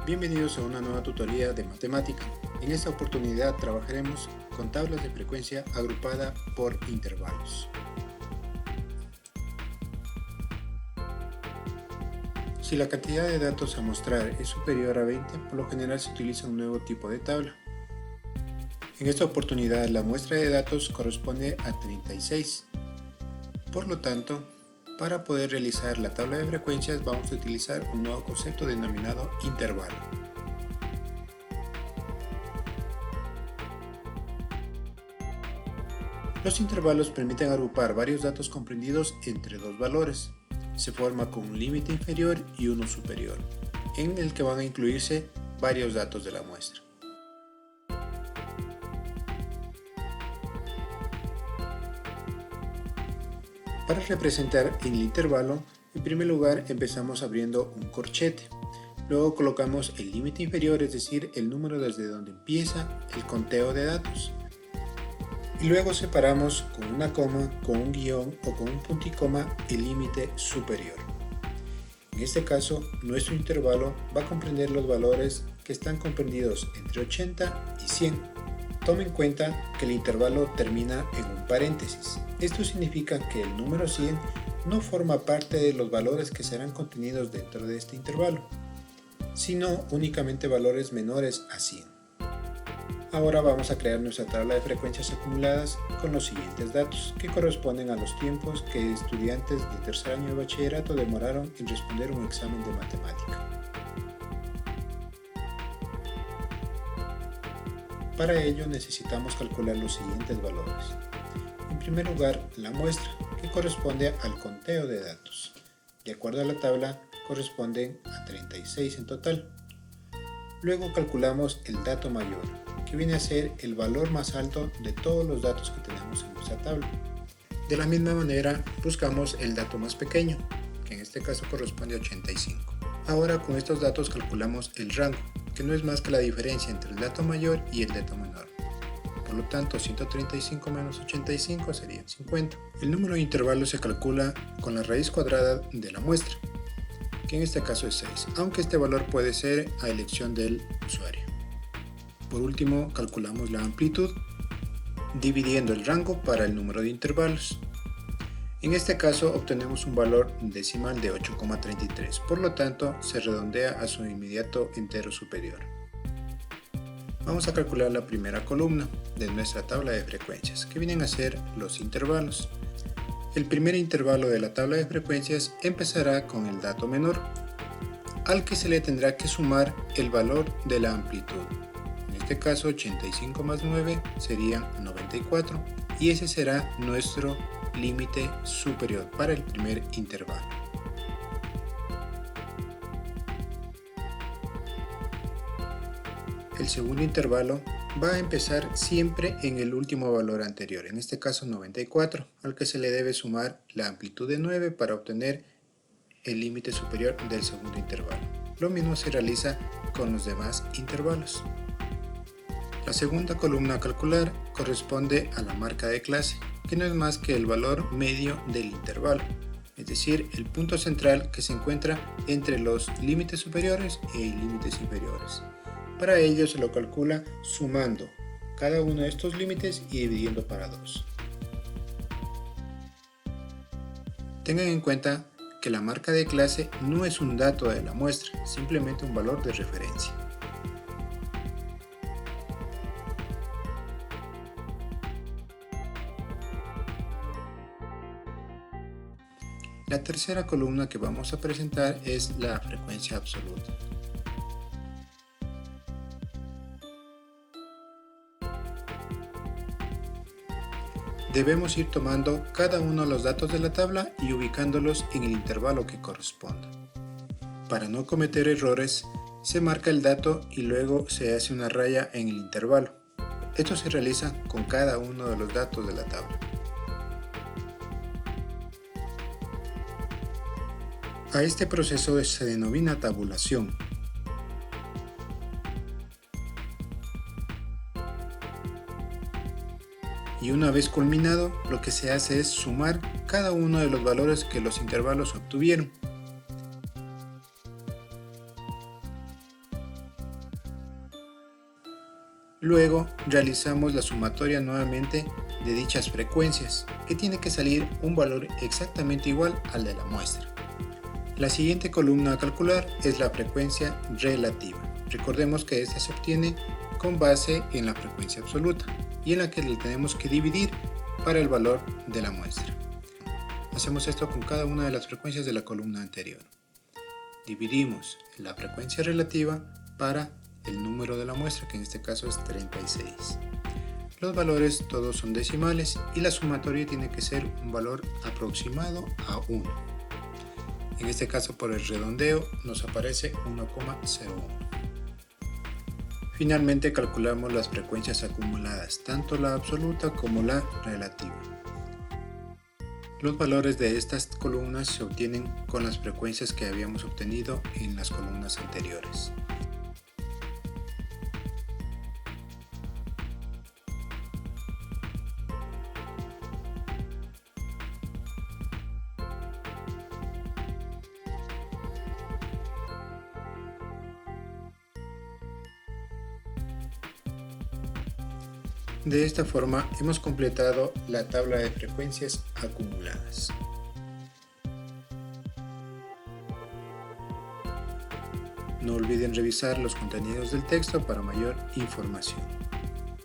Bienvenidos a una nueva tutoría de matemática. En esta oportunidad trabajaremos con tablas de frecuencia agrupada por intervalos. Si la cantidad de datos a mostrar es superior a 20, por lo general se utiliza un nuevo tipo de tabla. En esta oportunidad la muestra de datos corresponde a 36. Por lo tanto, para poder realizar la tabla de frecuencias vamos a utilizar un nuevo concepto denominado intervalo. Los intervalos permiten agrupar varios datos comprendidos entre dos valores. Se forma con un límite inferior y uno superior, en el que van a incluirse varios datos de la muestra. Para representar el intervalo, en primer lugar empezamos abriendo un corchete. Luego colocamos el límite inferior, es decir, el número desde donde empieza el conteo de datos. Y luego separamos con una coma, con un guión o con un punto y coma el límite superior. En este caso, nuestro intervalo va a comprender los valores que están comprendidos entre 80 y 100. Tome en cuenta que el intervalo termina en un paréntesis. Esto significa que el número 100 no forma parte de los valores que serán contenidos dentro de este intervalo, sino únicamente valores menores a 100. Ahora vamos a crear nuestra tabla de frecuencias acumuladas con los siguientes datos, que corresponden a los tiempos que estudiantes de tercer año de bachillerato demoraron en responder un examen de matemática. Para ello necesitamos calcular los siguientes valores. En primer lugar, la muestra, que corresponde al conteo de datos. De acuerdo a la tabla, corresponden a 36 en total. Luego calculamos el dato mayor, que viene a ser el valor más alto de todos los datos que tenemos en nuestra tabla. De la misma manera, buscamos el dato más pequeño, que en este caso corresponde a 85. Ahora con estos datos calculamos el rango, que no es más que la diferencia entre el dato mayor y el dato menor. Por lo tanto, 135 menos 85 serían 50. El número de intervalos se calcula con la raíz cuadrada de la muestra, que en este caso es 6, aunque este valor puede ser a elección del usuario. Por último, calculamos la amplitud, dividiendo el rango para el número de intervalos. En este caso obtenemos un valor decimal de 8,33, por lo tanto se redondea a su inmediato entero superior. Vamos a calcular la primera columna de nuestra tabla de frecuencias, que vienen a ser los intervalos. El primer intervalo de la tabla de frecuencias empezará con el dato menor, al que se le tendrá que sumar el valor de la amplitud. En este caso 85 más 9 serían 94, y ese será nuestro límite superior para el primer intervalo. El segundo intervalo va a empezar siempre en el último valor anterior, en este caso 94, al que se le debe sumar la amplitud de 9 para obtener el límite superior del segundo intervalo. Lo mismo se realiza con los demás intervalos. La segunda columna a calcular corresponde a la marca de clase, que no es más que el valor medio del intervalo, es decir, el punto central que se encuentra entre los límites superiores y límites inferiores. Para ello se lo calcula sumando cada uno de estos límites y dividiendo para 2. Tengan en cuenta que la marca de clase no es un dato de la muestra, simplemente un valor de referencia. La tercera columna que vamos a presentar es la frecuencia absoluta. Debemos ir tomando cada uno de los datos de la tabla y ubicándolos en el intervalo que corresponda. Para no cometer errores, se marca el dato y luego se hace una raya en el intervalo. Esto se realiza con cada uno de los datos de la tabla. A este proceso se denomina tabulación. Y una vez culminado, lo que se hace es sumar cada uno de los valores que los intervalos obtuvieron. Luego realizamos la sumatoria nuevamente de dichas frecuencias, que tiene que salir un valor exactamente igual al de la muestra. La siguiente columna a calcular es la frecuencia relativa. Recordemos que esta se obtiene con base en la frecuencia absoluta y en la que le tenemos que dividir para el valor de la muestra. Hacemos esto con cada una de las frecuencias de la columna anterior. Dividimos la frecuencia relativa para el número de la muestra, que en este caso es 36. Los valores todos son decimales y la sumatoria tiene que ser un valor aproximado a 1. En este caso, por el redondeo, nos aparece 1,01. Finalmente calculamos las frecuencias acumuladas, tanto la absoluta como la relativa. Los valores de estas columnas se obtienen con las frecuencias que habíamos obtenido en las columnas anteriores. De esta forma hemos completado la tabla de frecuencias acumuladas. No olviden revisar los contenidos del texto para mayor información.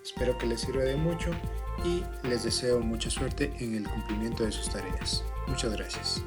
Espero que les sirva de mucho y les deseo mucha suerte en el cumplimiento de sus tareas. Muchas gracias.